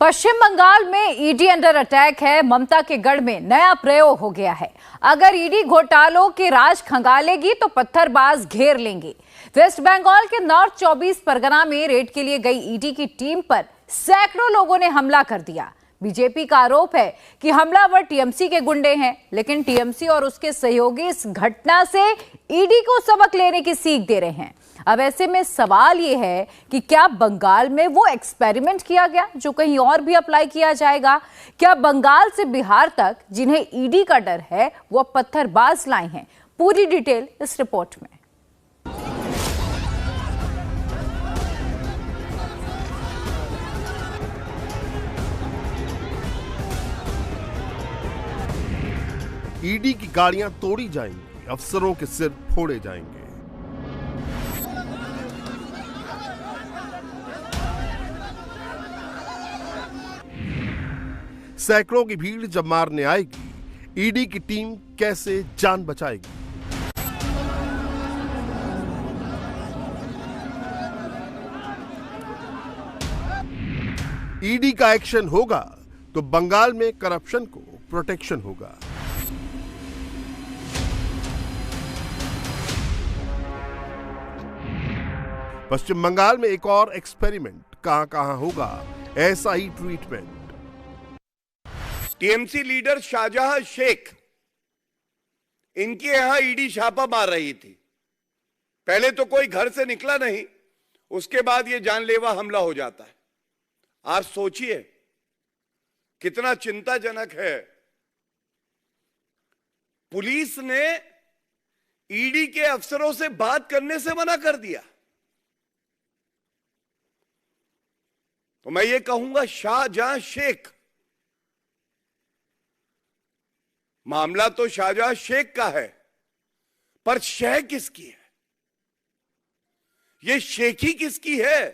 पश्चिम बंगाल में ED under attack है। ममता के गढ़ में नया प्रयोग हो गया है। अगर ईडी घोटालों के राज खंगालेगी तो पत्थरबाज घेर लेंगे। वेस्ट बंगाल के नॉर्थ 24 परगना में रेड के लिए गई ईडी की टीम पर सैकड़ों लोगों ने हमला कर दिया। बीजेपी का आरोप है कि हमलावर टीएमसी के गुंडे हैं, लेकिन टीएमसी और उसके सहयोगी इस घटना से ईडी को सबक लेने की सीख दे रहे हैं। अब ऐसे में सवाल यह है कि क्या बंगाल में वो एक्सपेरिमेंट किया गया जो कहीं और भी अप्लाई किया जाएगा? क्या बंगाल से बिहार तक जिन्हें ईडी का डर है वो पत्थरबाज लाए हैं? पूरी डिटेल इस रिपोर्ट में। ईडी की गाड़ियां तोड़ी जाएंगी, अफसरों के सिर फोड़े जाएंगे। सैकड़ों की भीड़ जब मारने आएगी, ईडी की टीम कैसे जान बचाएगी? ईडी का एक्शन होगा तो बंगाल में करप्शन को प्रोटेक्शन होगा। पश्चिम बंगाल में एक और एक्सपेरिमेंट, कहां होगा ऐसा ही treatment. TMC leader Shahjahan Sheikh, इनके यहां ईडी छापा मार रही थी। पहले तो कोई घर से निकला नहीं, उसके बाद यह जानलेवा हमला हो जाता है। आप सोचिए कितना चिंताजनक है। पुलिस ने ईडी के अफसरों से बात करने से मना कर दिया। तो मैं ये कहूंगा, शाहजहां शेख, मामला तो शाहजहां शेख का है, पर शह किसकी है? ये शेखी किसकी है?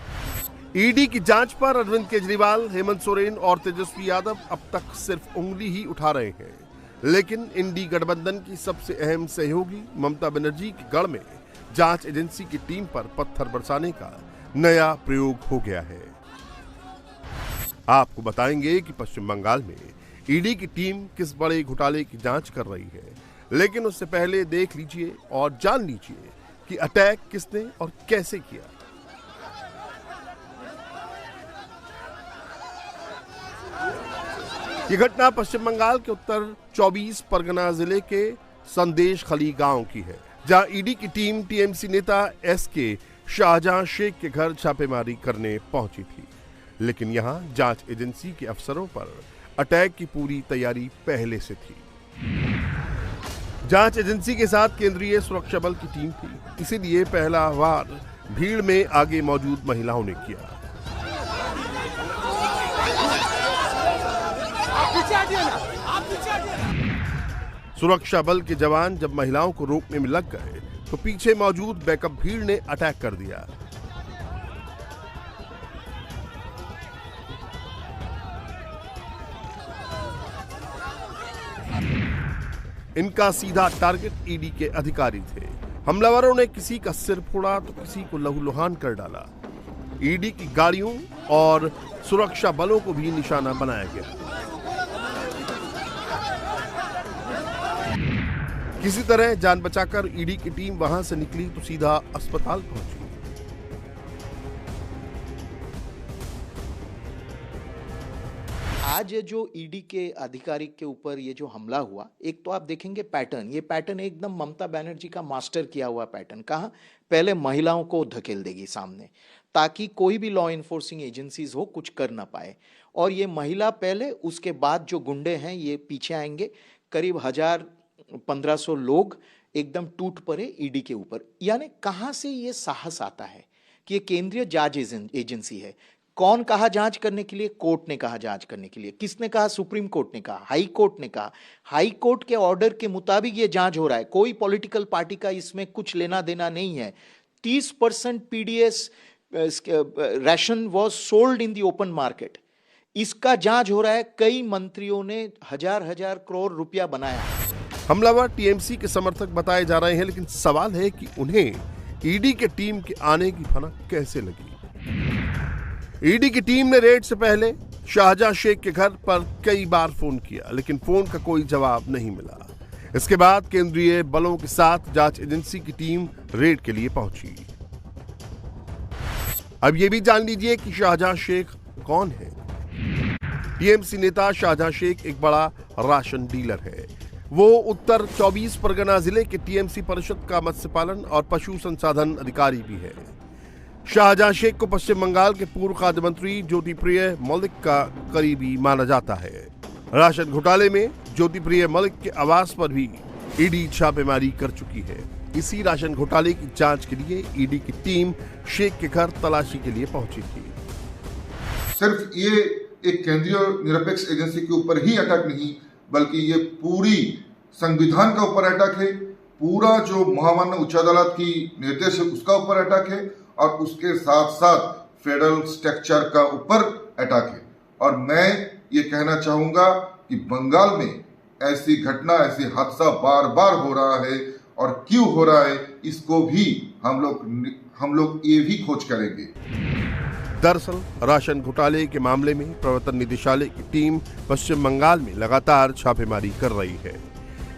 ईडी की जांच पर अरविंद केजरीवाल, हेमंत सोरेन और तेजस्वी यादव अब तक सिर्फ उंगली ही उठा रहे हैं, लेकिन इंडी गठबंधन की सबसे अहम सहयोगी ममता बनर्जी के गढ़ में जांच एजेंसी की टीम पर पत्थर बरसाने का नया प्रयोग हो गया है। आपको बताएंगे कि पश्चिम बंगाल में ईडी की टीम किस बड़े घोटाले की जांच कर रही है, लेकिन उससे पहले देख लीजिए और जान लीजिए कि अटैक किसने और कैसे किया। यह घटना पश्चिम बंगाल के उत्तर 24 परगना जिले के संदेश खली गांव की है, जहां ईडी की टीम टीएमसी नेता एसके शाहजहां शेख के घर छापेमारी करने पहुंची थी। लेकिन यहां जांच एजेंसी के अफसरों पर अटैक की पूरी तैयारी पहले से थी। जांच एजेंसी के साथ केंद्रीय सुरक्षा बल की टीम थी, इसीलिए पहला वार भीड़ में आगे मौजूद महिलाओं ने किया। सुरक्षा बल के जवान जब महिलाओं को रोकने में लग गए तो पीछे मौजूद बैकअप भीड़ ने अटैक कर दिया। इनका सीधा टारगेट ईडी के अधिकारी थे। हमलावरों ने किसी का सिर फोड़ा तो किसी को लहूलुहान कर डाला। ईडी की गाड़ियों और सुरक्षा बलों को भी निशाना बनाया गया। किसी तरह जान बचाकर ईडी की टीम वहां से निकली तो सीधा अस्पताल पहुंची। आज जो ईडी के अधिकारी के ऊपर ये जो हमला हुआ, एक तो आप देखेंगे पैटर्न, ये पैटर्न एकदम ममता बनर्जी का मास्टर किया हुआ पैटर्न। कहाँ पहले महिलाओं को धकेल देगी सामने, ताकि कोई भी लॉ इन्फोर्सिंग एजेंसीज हो कुछ कर ना पाए। और ये महिला पहले, उसके बाद जो गुंडे हैं ये पीछे आएंगे। करीब 1000-1500 लोग एकदम टूट पड़े ईडी के ऊपर। यानी कहाँ से ये साहस आता है कि ये केंद्रीय जांच एजेंसी है। कौन कहा जांच करने के लिए? कोर्ट ने कहा जांच करने के लिए। किसने कहा? सुप्रीम कोर्ट ने कहा, हाई कोर्ट ने कहा। हाई कोर्ट के ऑर्डर के मुताबिक ये जांच हो रहा है। कोई पॉलिटिकल पार्टी का इसमें कुछ लेना देना नहीं है। 30% PDS ration was sold in the open market. इसका जांच हो रहा है। कई मंत्रियों ने हजार करोड़ रुपया बनाया। हमलावर टीएमसी के समर्थक बताए जा रहे हैं, लेकिन सवाल है कि उन्हें ईडी के टीम के आने की भनक कैसे लगी। ईडी की टीम ने रेड से पहले शाहजहां शेख के घर पर कई बार फोन किया, लेकिन फोन का कोई जवाब नहीं मिला। इसके बाद केंद्रीय बलों के साथ जांच एजेंसी की टीम रेड के लिए पहुंची। अब यह भी जान लीजिए कि शाहजहां शेख कौन है। टीएमसी नेता शाहजहां शेख एक बड़ा राशन डीलर है। वो उत्तर 24 परगना जिले के टीएमसी परिषद का मत्स्य पालन और पशु संसाधन अधिकारी भी है। शाहजहां शेख को पश्चिम बंगाल के पूर्व खाद्य मंत्री ज्योतिप्रिय मलिक का करीबी माना जाता है। राशन घोटाले में ज्योतिप्रिय मलिक के आवास पर भी ईडी छापेमारी कर चुकी है। इसी राशन घोटाले की जांच के लिए ईडी की टीम शेख के घर तलाशी के लिए पहुंची थी। सिर्फ ये एक केंद्रीय निरपेक्ष एजेंसी के ऊपर ही अटैक नहीं, बल्कि ये पूरी संविधान का ऊपर अटैक है, पूरा जो महामान्य उच्च अदालत की निर्देश है उसका ऊपर अटैक है, और उसके साथ साथ फेडरल स्ट्रक्चर का ऊपर अटैक है। और मैं ये कहना चाहूंगा कि बंगाल में ऐसी घटना, ऐसी हादसा बार बार हो रहा है, और क्यों हो रहा है इसको भी हम लोग ये भी खोज करेंगे। दरअसल राशन घोटाले के मामले में प्रवर्तन निदेशालय की टीम पश्चिम बंगाल में लगातार छापेमारी कर रही है।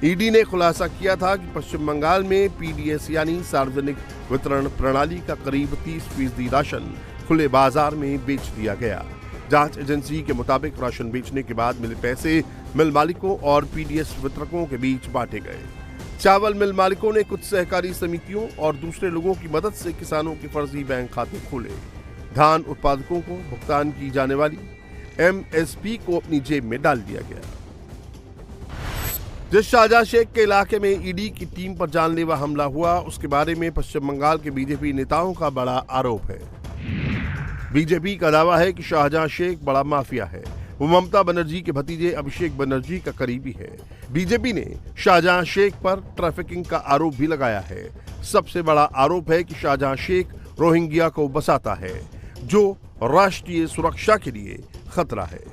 ईडी ने खुलासा किया था कि पश्चिम बंगाल में पीडीएस यानी सार्वजनिक वितरण प्रणाली का करीब 30% राशन खुले बाजार में बेच दिया गया। जांच एजेंसी के मुताबिक राशन बेचने के बाद मिले पैसे मिल मालिकों और पीडीएस वितरकों के बीच बांटे गए। चावल मिल मालिकों ने कुछ सहकारी समितियों और दूसरे लोगों की मदद से किसानों के फर्जी बैंक खाते खोले। धान उत्पादकों को भुगतान की जाने वाली एमएसपी को अपनी जेब में डाल दिया गया। जिस शाहजहां शेख के इलाके में ईडी की टीम पर जानलेवा हमला हुआ, उसके बारे में पश्चिम बंगाल के बीजेपी नेताओं का बड़ा आरोप है। बीजेपी का दावा है कि शाहजहां शेख बड़ा माफिया है। वो ममता बनर्जी के भतीजे अभिषेक बनर्जी का करीबी है। बीजेपी ने शाहजहां शेख पर ट्रैफिकिंग का आरोप भी लगाया है। सबसे बड़ा आरोप है कि शाहजहां शेख रोहिंग्या को बसाता है, जो राष्ट्रीय सुरक्षा के लिए खतरा है।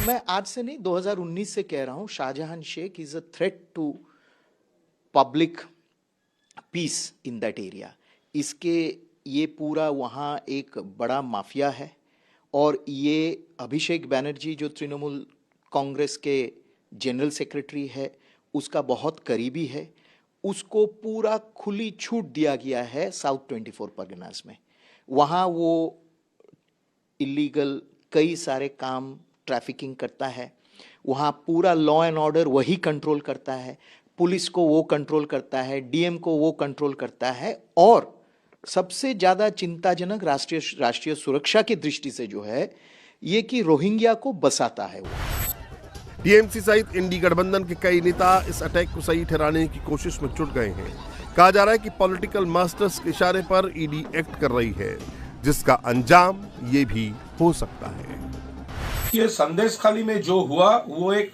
मैं आज से नहीं 2019 से कह रहा हूं, Shahjahan Sheikh is a threat to public peace in that area. इसके ये पूरा वहाँ एक बड़ा माफिया है, और ये अभिषेक बनर्जी जो तृणमूल कांग्रेस के जनरल सेक्रेटरी है उसका बहुत करीबी है। उसको पूरा खुली छूट दिया गया है साउथ 24 परगनास में। वहाँ वो इलीगल कई सारे काम ट्रैफिकिंग करता है। वहाँ पूरा लॉ एंड ऑर्डर वही कंट्रोल करता है, पुलिस को वो कंट्रोल करता है, डीएम को वो कंट्रोल करता है, और सबसे ज़्यादा चिंताजनक राष्ट्रीय सुरक्षा की दृष्टि से जो है ये कि रोहिंग्या को बसाता है वो। टीएमसी सहित इंडी गठबंधन के कई नेता इस अटैक को सही ठहराने की कोशिश में जुट गए हैं। कहा जा रहा है कि पॉलिटिकल मास्टर्स के इशारे पर ईडी एक्ट कर रही है, जिसका अंजाम ये भी हो सकता है। ये संदेशखाली में जो हुआ वो एक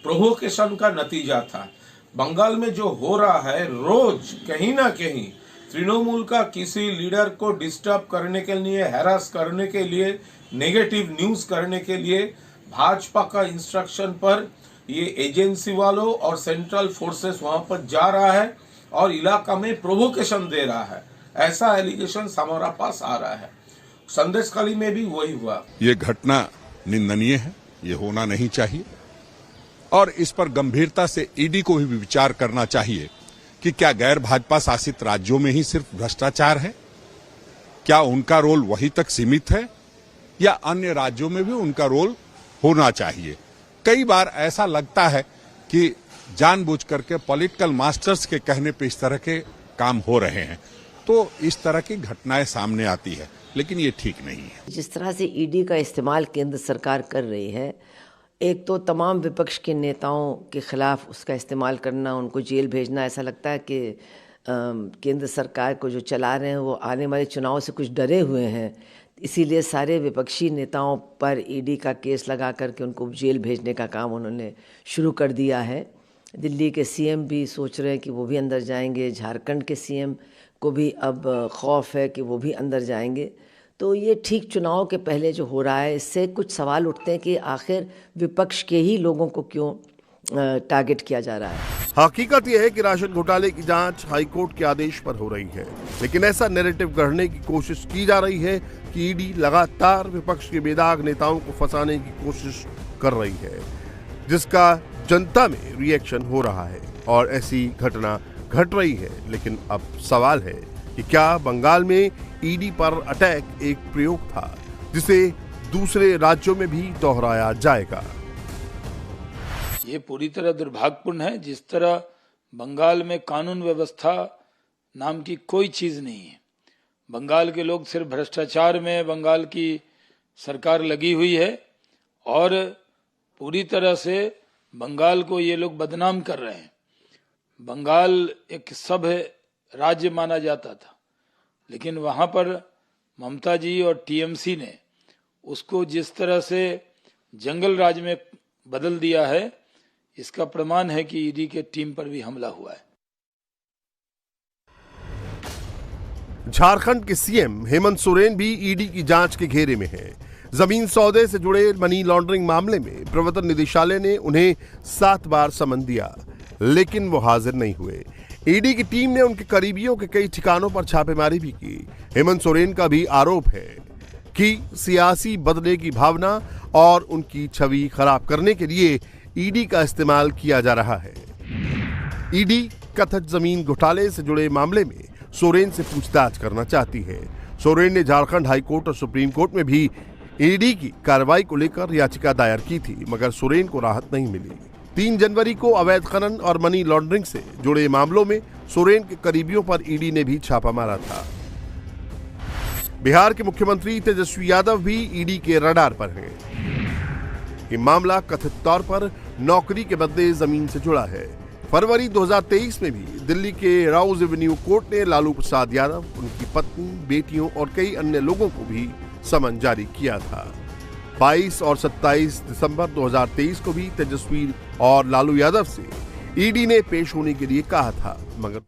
प्रोवोकेशन का नतीजा था। बंगाल में जो हो रहा है, रोज कहीं ना कहीं तृणमूल का किसी लीडर को डिस्टर्ब करने के लिए, हैरास करने के लिए, नेगेटिव न्यूज करने के लिए भाजपा का इंस्ट्रक्शन पर ये एजेंसी वालों और सेंट्रल फोर्सेस वहां पर जा रहा है और इलाका में प्रोवोकेशन दे रहा है। ऐसा एलिगेशन हमारा पास आ रहा है। संदेशखाली में भी वही हुआ। ये घटना निंदनीय है, ये होना नहीं चाहिए, और इस पर गंभीरता से ईडी को भी विचार करना चाहिए कि क्या गैर भाजपा शासित राज्यों में ही सिर्फ भ्रष्टाचार है? क्या उनका रोल वहीं तक सीमित है, या अन्य राज्यों में भी उनका रोल होना चाहिए? कई बार ऐसा लगता है कि जानबूझ करके पॉलिटिकल मास्टर्स के कहने पे इस तरह के काम हो रहे हैं, तो इस तरह की घटनाएं सामने आती है, लेकिन ये ठीक नहीं है। जिस तरह से ईडी का इस्तेमाल केंद्र सरकार कर रही है, एक तो तमाम विपक्ष के नेताओं के खिलाफ उसका इस्तेमाल करना, उनको जेल भेजना, ऐसा लगता है कि केंद्र सरकार को जो चला रहे हैं वो आने वाले चुनाव से कुछ डरे हुए हैं, इसीलिए सारे विपक्षी नेताओं पर ईडी का केस लगा करके उनको जेल भेजने का काम उन्होंने शुरू कर दिया है। दिल्ली के सीएम भी सोच रहे हैं कि वो भी अंदर जाएंगे, झारखंड के सीएम को भी अब खौफ है कि वो भी अंदर जाएंगे। तो ये ठीक चुनाव के पहले जो हो रहा है, इससे कुछ सवाल उठते हैं कि आखिर विपक्ष के ही लोगों को क्यों टारगेट किया जा रहा है। हकीकत यह है कि राशन घोटाले की जांच हाईकोर्ट के आदेश पर हो रही है, लेकिन ऐसा नैरेटिव गढ़ने की कोशिश की जा रही है कि ईडी लगातार विपक्ष के बेदाग नेताओं को फंसाने की कोशिश कर रही है, जिसका जनता में रिएक्शन हो रहा है और ऐसी घटना घट रही है। लेकिन अब सवाल है कि क्या बंगाल में ईडी पर अटैक एक प्रयोग था जिसे दूसरे राज्यों में भी दोहराया जाएगा? ये पूरी तरह दुर्भाग्यपूर्ण है। जिस तरह बंगाल में कानून व्यवस्था नाम की कोई चीज नहीं है, बंगाल के लोग सिर्फ भ्रष्टाचार में बंगाल की सरकार लगी हुई है और पूरी तरह से बंगाल को ये लोग बदनाम कर रहे हैं। बंगाल एक सभ्य राज्य माना जाता था, लेकिन वहां पर ममता जी और टीएमसी ने उसको जिस तरह से जंगल राज में बदल दिया है, इसका प्रमाण है कि ईडी के टीम पर भी हमला हुआ है। झारखंड के सीएम हेमंत सोरेन भी ईडी की जांच के घेरे में हैं। जमीन सौदे से जुड़े मनी लॉन्ड्रिंग मामले में प्रवर्तन निदेशालय ने उन्हें 7 बार समन दिया, लेकिन वो हाजिर नहीं हुए। ईडी की टीम ने उनके करीबियों के कई ठिकानों पर छापेमारी भी की। हेमंत सोरेन का भी आरोप है कि सियासी बदले की भावना और उनकी छवि खराब करने के लिए ईडी का इस्तेमाल किया जा रहा है। ईडी कथित जमीन घोटाले से जुड़े मामले में सोरेन से पूछताछ करना चाहती है। सोरेन ने झारखंड हाईकोर्ट और सुप्रीम कोर्ट में भी ईडी की कार्रवाई को लेकर याचिका दायर की थी, मगर सोरेन को राहत नहीं मिली। 3 जनवरी को अवैध खनन और मनी लॉन्ड्रिंग से जुड़े मामलों में सोरेन के करीबियों पर ईडी ने भी छापा मारा था। बिहार के मुख्यमंत्री तेजस्वी यादव भी ईडी के रडार पर हैं। ये मामला कथित तौर पर नौकरी के बदले जमीन से जुड़ा है। फरवरी 2023 में भी दिल्ली के राउज एवेन्यू कोर्ट ने लालू प्रसाद यादव, उनकी पत्नी, बेटियों और कई अन्य लोगों को भी समन जारी किया था। 22 और 27 दिसंबर 2023 को भी तेजस्वी और लालू यादव से ईडी ने पेश होने के लिए कहा था, मगर